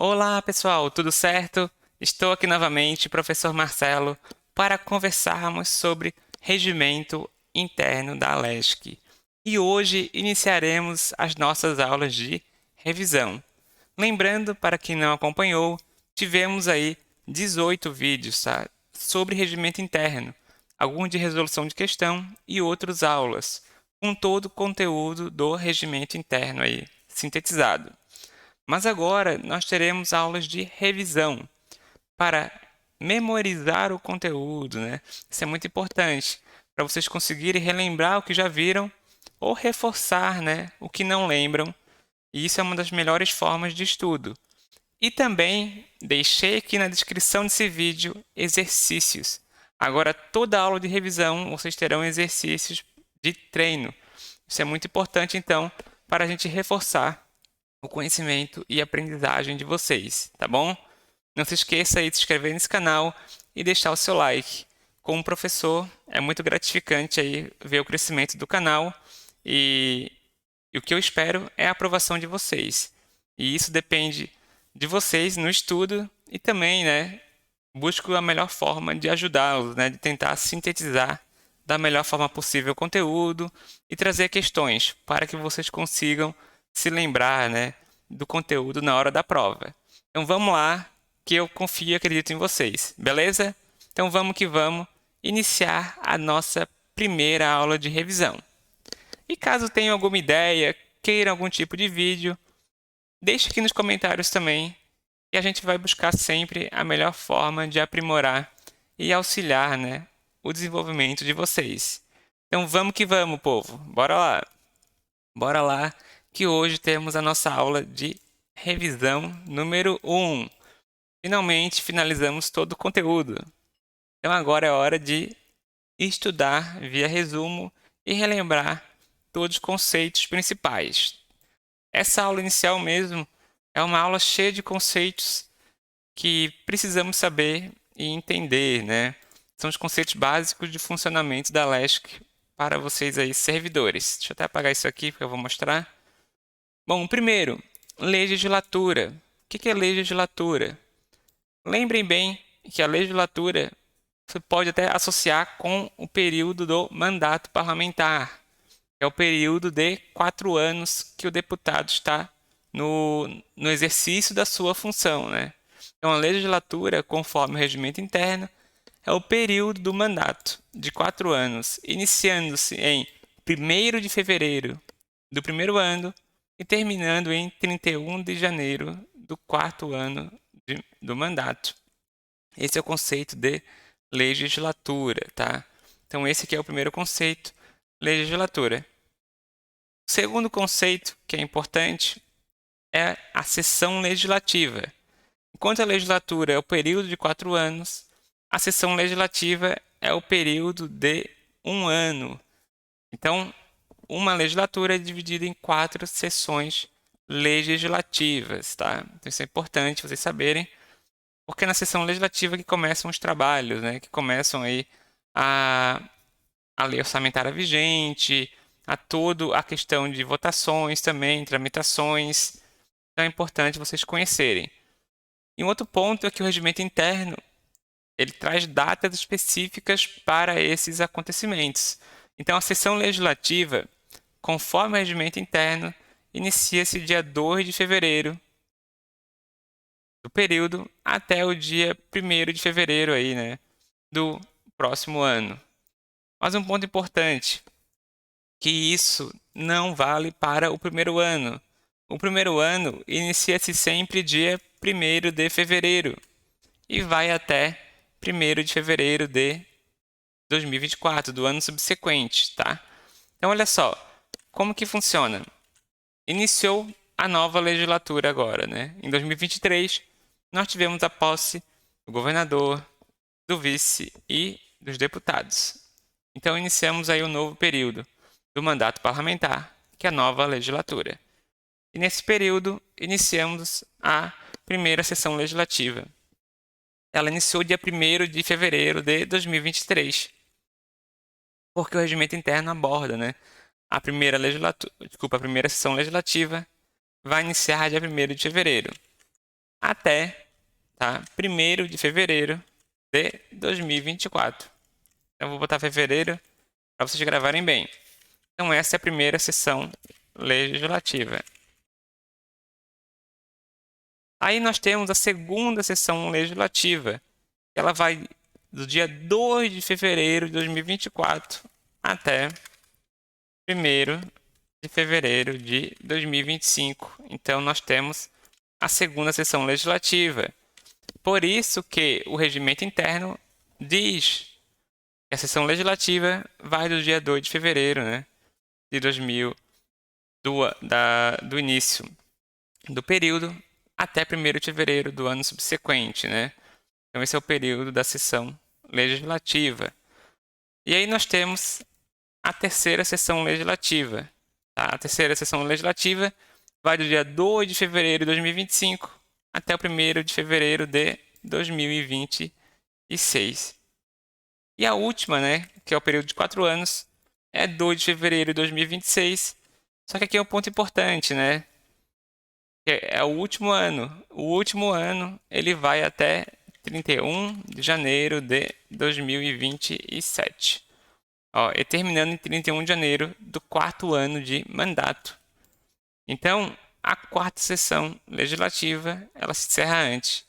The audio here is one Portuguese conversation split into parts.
Olá, pessoal, tudo certo? Estou aqui novamente, professor Marcelo, para conversarmos sobre regimento interno da Alesc. E hoje iniciaremos as nossas aulas de revisão. Lembrando, para quem não acompanhou, tivemos aí 18 vídeos, tá? Sobre regimento interno, alguns de resolução de questão e outras aulas, com todo o conteúdo do regimento interno aí, sintetizado. Mas agora nós teremos aulas de revisão para memorizar o conteúdo, né? Isso é muito importante para vocês conseguirem relembrar o que já viram ou reforçar, né, o que não lembram. E isso é uma das melhores formas de estudo. E também deixei aqui na descrição desse vídeo exercícios. Agora, toda aula de revisão vocês terão exercícios de treino. Isso é muito importante, então, para a gente reforçar o conhecimento e aprendizagem de vocês, tá bom? Não se esqueça aí de se inscrever nesse canal e deixar o seu like. Como professor, é muito gratificante aí ver o crescimento do canal e o que eu espero é a aprovação de vocês. E isso depende de vocês no estudo e também, né, busco a melhor forma de ajudá-los, né, de tentar sintetizar da melhor forma possível o conteúdo e trazer questões para que vocês consigam se lembrar, né, do conteúdo na hora da prova. Então vamos lá, que eu confio e acredito em vocês, beleza? Então vamos que vamos iniciar a nossa primeira aula de revisão. E caso tenham alguma ideia, queiram algum tipo de vídeo, deixe aqui nos comentários também e a gente vai buscar sempre a melhor forma de aprimorar e auxiliar, né, o desenvolvimento de vocês. Então vamos que vamos, povo. Bora lá. Bora lá, que hoje temos a nossa aula de revisão número 1. Finalmente finalizamos todo o conteúdo. Então agora é hora de estudar via resumo e relembrar todos os conceitos principais. Essa aula inicial mesmo é uma aula cheia de conceitos que precisamos saber e entender, né? São os conceitos básicos de funcionamento da LESC para vocês aí, servidores. Deixa eu até apagar isso aqui, porque eu vou mostrar. Bom, primeiro, legislatura. O que é legislatura? Lembrem bem que a legislatura você pode até associar com o período do mandato parlamentar. É o período de 4 anos que o deputado está no exercício da sua função, né? Então, a legislatura, conforme o regimento interno, é o período do mandato de 4 anos, iniciando-se em 1º de fevereiro do primeiro ano e terminando em 31 de janeiro do 4º ano do mandato. Esse é o conceito de legislatura, tá? Então, esse aqui é o primeiro conceito, legislatura. O segundo conceito, que é importante, é a sessão legislativa. Enquanto a legislatura é o período de 4 anos, a sessão legislativa é o período de 1 ano. Então, uma legislatura é dividida em 4 sessões legislativas, tá? Então, isso é importante vocês saberem, porque é na sessão legislativa que começam os trabalhos, né? Que começam aí a, a lei orçamentária vigente, a toda a questão de votações também, tramitações. Então, é importante vocês conhecerem. E um outro ponto é que o regimento interno ele traz datas específicas para esses acontecimentos. Então, a sessão legislativa, conforme o regimento interno, inicia-se dia 2 de fevereiro do período até o dia 1º de fevereiro aí, né, do próximo ano. Mas um ponto importante, que isso não vale para o primeiro ano. O primeiro ano inicia-se sempre dia 1º de fevereiro e vai até 1º de fevereiro de 2024, do ano subsequente, tá? Então, olha só, como que funciona? Iniciou a nova legislatura agora, né? Em 2023, nós tivemos a posse do governador, do vice e dos deputados. Então, iniciamos aí o novo período do mandato parlamentar, que é a nova legislatura. E nesse período, iniciamos a primeira sessão legislativa. Ela iniciou dia 1º de fevereiro de 2023, porque o regimento interno aborda, né? A primeira sessão legislativa vai iniciar dia 1º de fevereiro. até, tá, 1º de fevereiro de 2024. Então, eu vou botar fevereiro para vocês gravarem bem. Então, essa é a primeira sessão legislativa. Aí nós temos a segunda sessão legislativa. Ela vai do dia 2 de fevereiro de 2024 até 1º de fevereiro de 2025. Então, nós temos a segunda sessão legislativa. Por isso que o regimento interno diz que a sessão legislativa vai do dia 2 de fevereiro, né, de 2000, do início do período até 1º de fevereiro do ano subsequente, né? Então, esse é o período da sessão legislativa. E aí nós temos a terceira sessão legislativa. Tá? A terceira sessão legislativa vai do dia 2 de fevereiro de 2025 até o 1º de fevereiro de 2026. E a última, né, que é o período de 4 anos, é 2 de fevereiro de 2026. Só que aqui é um ponto importante, né? É o último ano. O último ano ele vai até 31 de janeiro de 2027. Ó, e terminando em 31 de janeiro do 4º ano de mandato. Então, a quarta sessão legislativa, ela se encerra antes.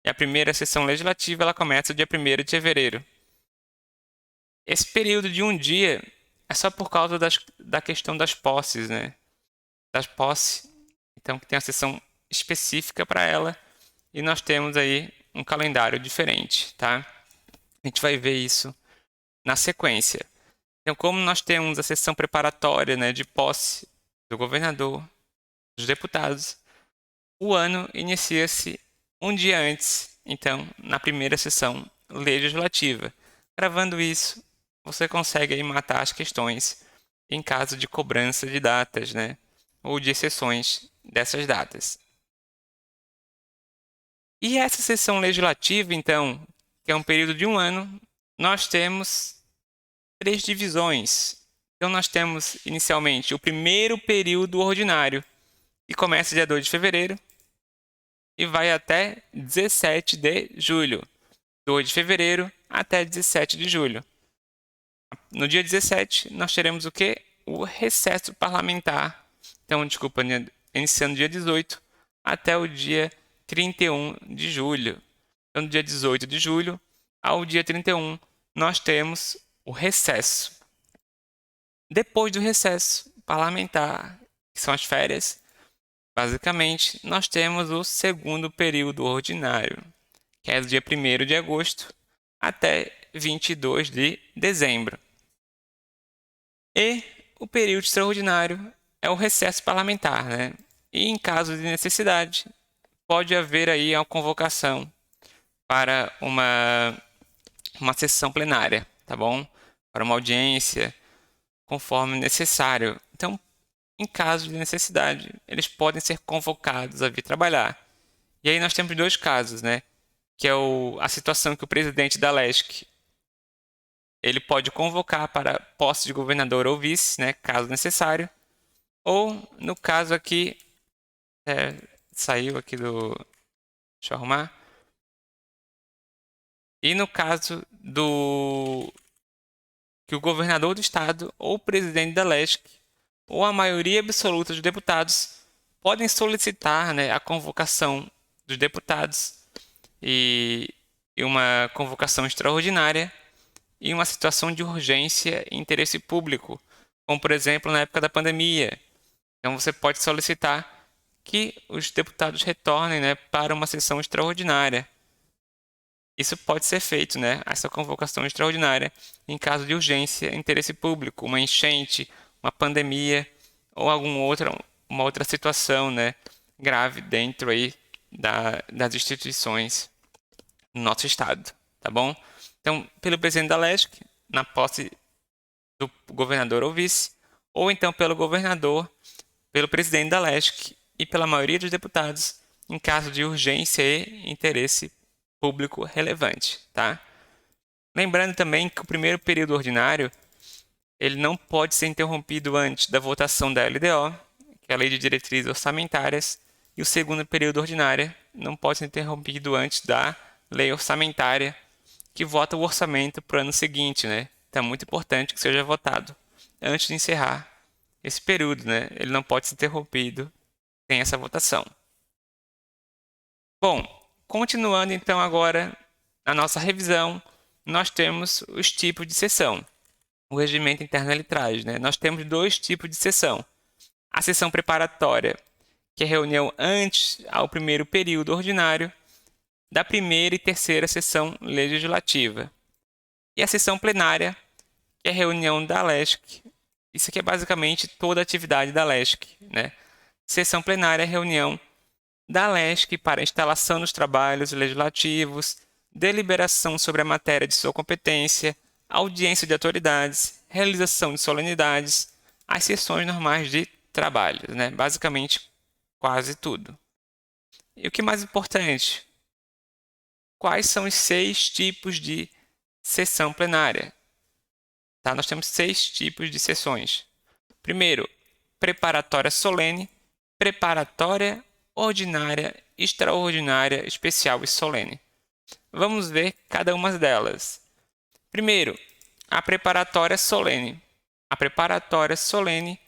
E a primeira sessão legislativa, ela começa dia 1º de fevereiro. Esse período de um dia é só por causa da questão das posses, né? Das posses. Então, que tem uma sessão específica para ela. E nós temos aí um calendário diferente, tá? A gente vai ver isso na sequência. Então, como nós temos a sessão preparatória, né, de posse do governador, dos deputados, o ano inicia-se um dia antes, então, na primeira sessão legislativa. Gravando isso, você consegue aí matar as questões em caso de cobrança de datas, né, ou de exceções dessas datas. E essa sessão legislativa, então, que é um período de um ano, nós temos 3 divisões. Então, nós temos inicialmente o primeiro período ordinário, que começa dia 2 de fevereiro e vai até 17 de julho. 2 de fevereiro até 17 de julho. No dia 17, nós teremos o quê? O recesso parlamentar. Então, desculpa, iniciando dia 18 até o dia 31 de julho. Então, do dia 18 de julho ao dia 31, nós temos o recesso. Depois do recesso parlamentar, que são as férias, basicamente, nós temos o segundo período ordinário, que é do dia 1º de agosto até 22 de dezembro. E o período extraordinário é o recesso parlamentar, né? E em caso de necessidade, pode haver aí a convocação para uma sessão plenária, tá bom? Para uma audiência, conforme necessário. Então, em caso de necessidade, eles podem ser convocados a vir trabalhar. E aí nós temos 2 casos, né? Que é a situação que o presidente da LESC ele pode convocar para posse de governador ou vice, né, caso necessário. Ou, no caso aqui, saiu aqui do... Deixa eu arrumar. E no caso que o governador do estado ou o presidente da LESC ou a maioria absoluta dos deputados podem solicitar, né, a convocação dos deputados e uma convocação extraordinária em uma situação de urgência e interesse público, como, por exemplo, na época da pandemia. Então, você pode solicitar que os deputados retornem, né, para uma sessão extraordinária. Isso pode ser feito, né, essa convocação extraordinária, em caso de urgência e interesse público, uma enchente, uma pandemia ou uma outra situação, né, grave dentro aí das instituições no nosso estado, tá bom? Então, pelo presidente da LESC, na posse do governador ou vice, ou então pelo governador, pelo presidente da LESC e pela maioria dos deputados, em caso de urgência e interesse público relevante, tá? Lembrando também que o primeiro período ordinário ele não pode ser interrompido antes da votação da LDO, que é a Lei de Diretrizes Orçamentárias, e o segundo período ordinário não pode ser interrompido antes da lei orçamentária, que vota o orçamento para o ano seguinte, né? Então é muito importante que seja votado antes de encerrar esse período, né? Ele não pode ser interrompido sem essa votação. Bom, continuando então agora a nossa revisão, nós temos os tipos de sessão. O regimento interno ele traz, né? Nós temos dois tipos de sessão. A sessão preparatória, que é a reunião antes ao primeiro período ordinário da primeira e terceira sessão legislativa. E a sessão plenária, que é a reunião da LESC. Isso aqui é basicamente toda a atividade da LESC, né? Sessão plenária é a reunião da LESC para instalação dos trabalhos legislativos, deliberação sobre a matéria de sua competência, audiência de autoridades, realização de solenidades, as sessões normais de trabalho, né? Basicamente, quase tudo. E o que mais importante? Quais são os 6 tipos de sessão plenária? Tá? Nós temos 6 tipos de sessões. Primeiro, preparatória solene, preparatória ordinária, extraordinária, especial e solene. Vamos ver cada uma delas. Primeiro, a preparatória solene. A preparatória solene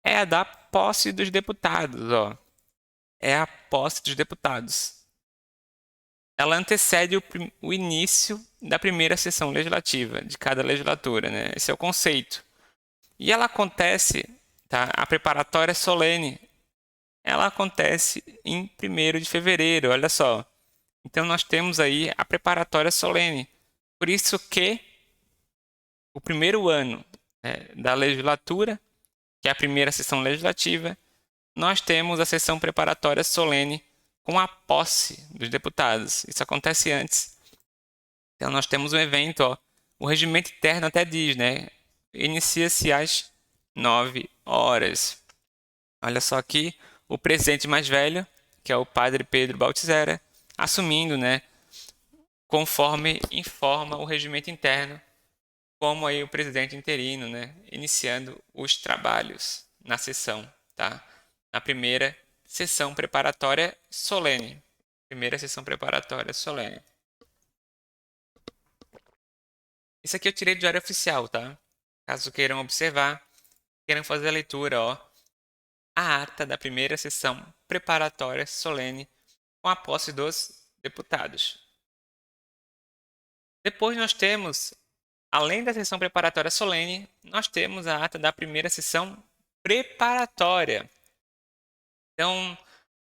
é a da posse dos deputados, ó. É a posse dos deputados. Ela antecede o início da primeira sessão legislativa de cada legislatura, né? Esse é o conceito. E ela acontece, tá? A preparatória solene, ela acontece em 1º de fevereiro, olha só. Então nós temos aí a preparatória solene. Por isso que o primeiro ano, né, da legislatura, que é a primeira sessão legislativa, nós temos a sessão preparatória solene com a posse dos deputados. Isso acontece antes. Então nós temos um evento, ó, o regimento interno até diz, né? Inicia-se às 9 horas. Olha só aqui, o presidente mais velho, que é o padre Pedro Baltizera, assumindo, né, conforme informa o regimento interno, como aí o presidente interino, né, iniciando os trabalhos na sessão, tá? Na primeira sessão preparatória solene. Primeira sessão preparatória solene. Isso aqui eu tirei do Diário Oficial, tá? Caso queiram observar, queiram fazer a leitura, ó. A ata da primeira sessão preparatória solene com a posse dos deputados. Depois nós temos, além da sessão preparatória solene, nós temos a ata da primeira sessão preparatória. Então,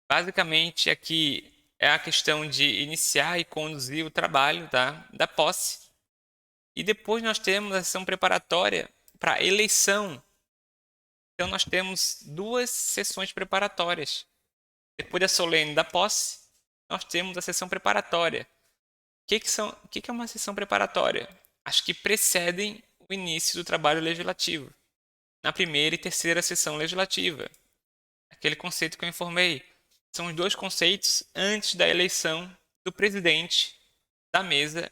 basicamente aqui é a questão de iniciar e conduzir o trabalho, tá, da posse. E depois nós temos a sessão preparatória para eleição. Então nós temos 2 sessões preparatórias. Depois da solene da posse, nós temos a sessão preparatória. O que é uma sessão preparatória? As que precedem o início do trabalho legislativo. Na primeira e terceira sessão legislativa. Aquele conceito que eu informei. São os 2 conceitos antes da eleição do presidente da mesa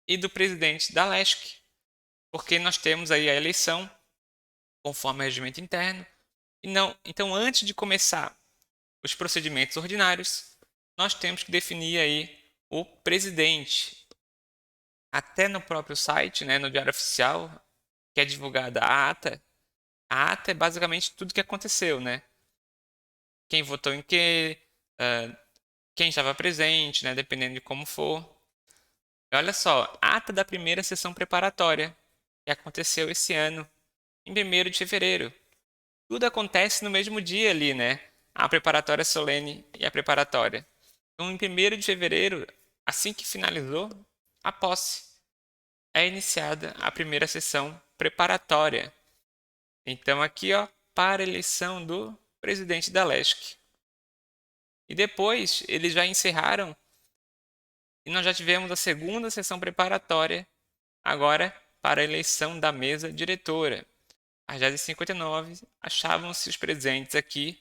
e do presidente da LESC. Porque nós temos aí a eleição, conforme o regimento interno. Então, antes de começar os procedimentos ordinários, nós temos que definir aí o presidente. Até no próprio site, né, no Diário Oficial, que é divulgada a ata. A ata é basicamente tudo que aconteceu, né? Quem votou em quê, quem estava presente, né, dependendo de como for. E olha só, ata da primeira sessão preparatória, que aconteceu esse ano, em 1º de fevereiro. Tudo acontece no mesmo dia ali, né? A preparatória solene e a preparatória. Então, em 1º de fevereiro, assim que finalizou a posse, é iniciada a primeira sessão preparatória. Então, aqui, ó, para a eleição do presidente da LESC. E depois, eles já encerraram e nós já tivemos a segunda sessão preparatória, agora para a eleição da mesa diretora. Às 10h59, achavam-se os presentes aqui,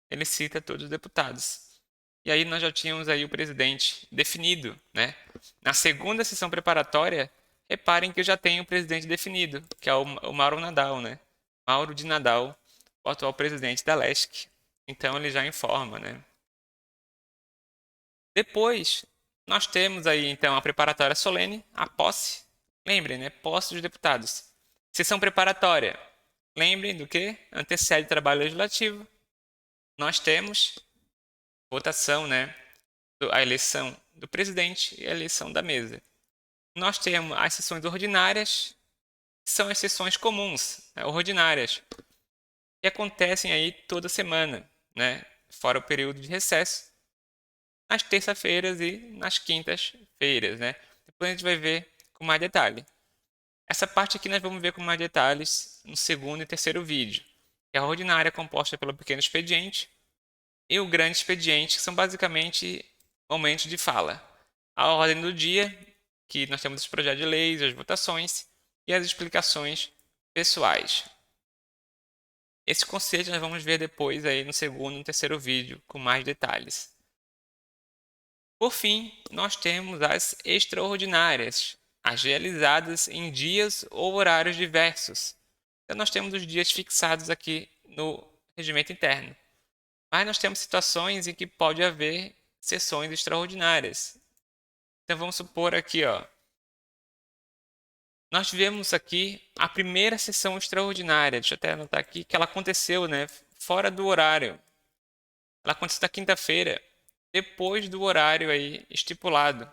ele cita todos os deputados. E aí nós já tínhamos aí o presidente definido, né? Na segunda sessão preparatória, reparem que eu já tenho o presidente definido, que é o Mauro Nadal, né? Mauro de Nadal, o atual presidente da LESC. Então ele já informa, né? Depois, nós temos aí, então, a preparatória solene, a posse. Lembrem, né? Posse dos deputados. Sessão preparatória. Lembrem do que? Antecede o trabalho legislativo. Nós temos votação, né? A eleição do presidente e a eleição da mesa. Nós temos as sessões ordinárias, que são as sessões comuns, né, ordinárias, que acontecem aí toda semana, né? Fora o período de recesso, nas terças-feiras e nas quintas-feiras, né? Depois a gente vai ver com mais detalhe. Essa parte aqui nós vamos ver com mais detalhes no segundo e terceiro vídeo, que é a ordinária composta pelo pequeno expediente e o grande expediente, que são basicamente momentos de fala. A ordem do dia, que nós temos os projetos de leis, as votações e as explicações pessoais. Esse conceito nós vamos ver depois aí no segundo e no terceiro vídeo com mais detalhes. Por fim, nós temos as extraordinárias, as realizadas em dias ou horários diversos. Então nós temos os dias fixados aqui no regimento interno. Mas nós temos situações em que pode haver sessões extraordinárias. Então vamos supor aqui, ó, nós tivemos aqui a primeira sessão extraordinária, deixa eu até anotar aqui, que ela aconteceu, né, fora do horário. Ela aconteceu na quinta-feira, depois do horário aí estipulado.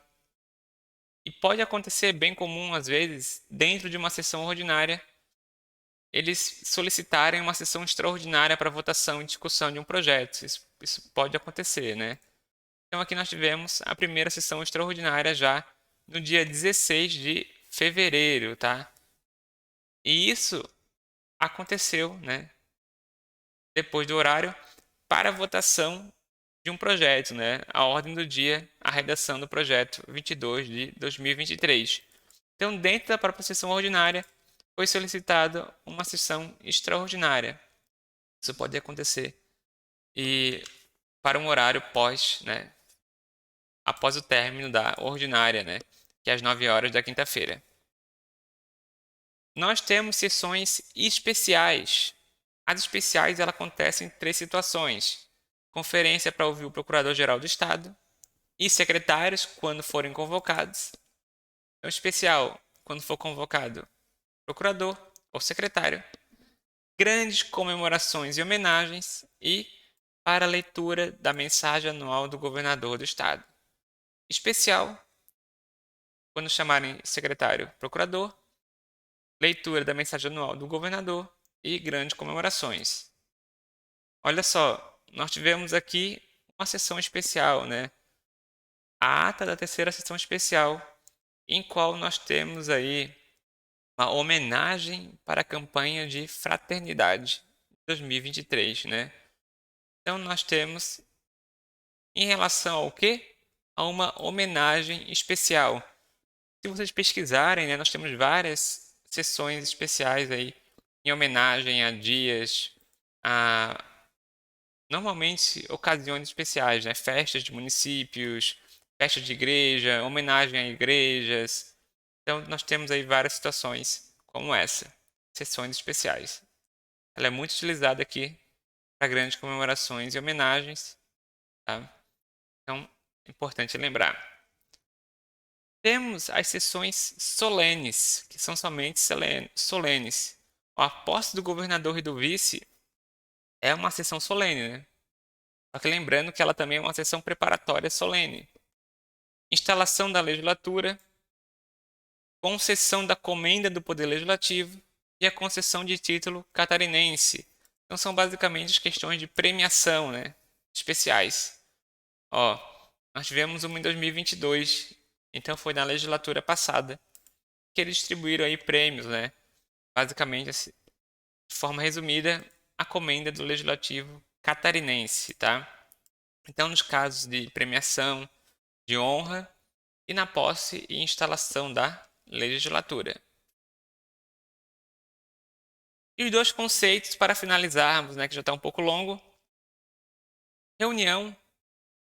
E pode acontecer bem comum, às vezes, dentro de uma sessão ordinária, eles solicitarem uma sessão extraordinária para votação e discussão de um projeto. Isso pode acontecer, né? Então aqui nós tivemos a primeira sessão extraordinária já no dia 16 de fevereiro, tá? E isso aconteceu, né? Depois do horário para a votação de um projeto, né? A ordem do dia, a redação do projeto 22 de 2023. Então, dentro da própria sessão ordinária, foi solicitada uma sessão extraordinária. Isso pode acontecer e para um horário pós, né? Após o término da ordinária, né? Que é às 9 horas da quinta-feira. Nós temos sessões especiais. As especiais ela acontecem em três situações: conferência para ouvir o Procurador-Geral do Estado e secretários quando forem convocados. Então, especial quando for convocado procurador ou secretário. Grandes comemorações e homenagens e para a leitura da mensagem anual do governador do estado. Especial quando chamarem secretário procurador, leitura da mensagem anual do governador e grandes comemorações. Olha só, nós tivemos aqui uma sessão especial, né? A ata da terceira sessão especial, em qual nós temos aí uma homenagem para a campanha de fraternidade de 2023, né? Então nós temos em relação ao quê? A uma homenagem especial. Se vocês pesquisarem, né, nós temos várias sessões especiais aí em homenagem a dias, a normalmente ocasiões especiais, né? Festas de municípios, festas de igreja, homenagem a igrejas. Então nós temos aí várias situações como essa, sessões especiais. Ela é muito utilizada aqui para grandes comemorações e homenagens, tá? Então é importante lembrar. Temos as sessões solenes, que são somente solenes. A posse do governador e do vice é uma sessão solene, né? Só que lembrando que ela também é uma sessão preparatória solene. Instalação da legislatura, concessão da comenda do Poder Legislativo e a concessão de título catarinense. Então são basicamente as questões de premiação, né? Especiais. Ó, nós tivemos uma em 2022, então foi na legislatura passada que eles distribuíram aí prêmios, né? Basicamente, assim, de forma resumida, a comenda do Legislativo catarinense, tá? Então, nos casos de premiação, de honra e na posse e instalação da legislatura. E os dois conceitos para finalizarmos, né, que já está um pouco longo. Reunião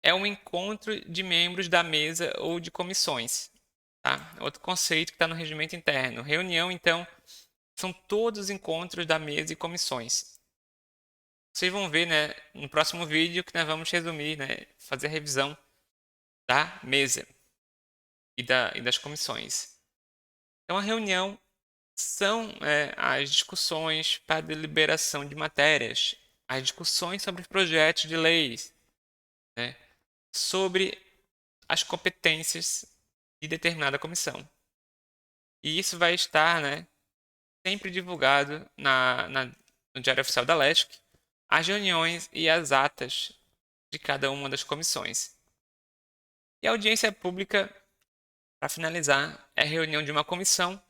é um encontro de membros da mesa ou de comissões. Tá? Outro conceito que está no regimento interno. Reunião, então, são todos os encontros da mesa e comissões. Vocês vão ver, né, no próximo vídeo que nós vamos resumir, né, fazer a revisão da mesa e das comissões. Então, a reunião são as discussões para deliberação de matérias, as discussões sobre projetos de leis, né, sobre as competências de determinada comissão. E isso vai estar, né, sempre divulgado no Diário Oficial da LESC, as reuniões e as atas de cada uma das comissões. E a audiência pública, para finalizar, é a reunião de uma comissão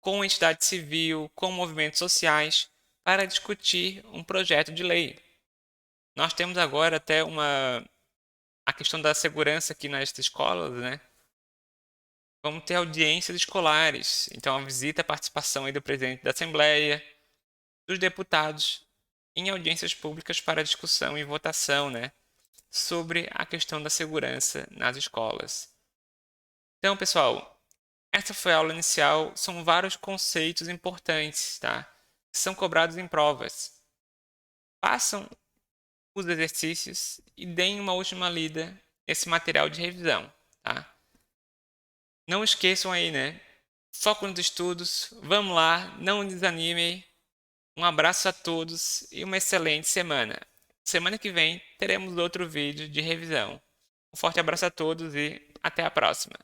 com entidade civil, com movimentos sociais, para discutir um projeto de lei. Nós temos agora até a questão da segurança aqui nas escolas, né? Vamos ter audiências escolares, então a visita e a participação aí do presidente da Assembleia, dos deputados, em audiências públicas para discussão e votação, né, sobre a questão da segurança nas escolas. Então, pessoal, essa foi a aula inicial, são vários conceitos importantes, tá? Que são cobrados em provas. Façam os exercícios e deem uma última lida nesse material de revisão, tá? Não esqueçam aí, né? Foco nos estudos, vamos lá, não desanimem. Um abraço a todos e uma excelente semana. Semana que vem teremos outro vídeo de revisão. Um forte abraço a todos e até a próxima.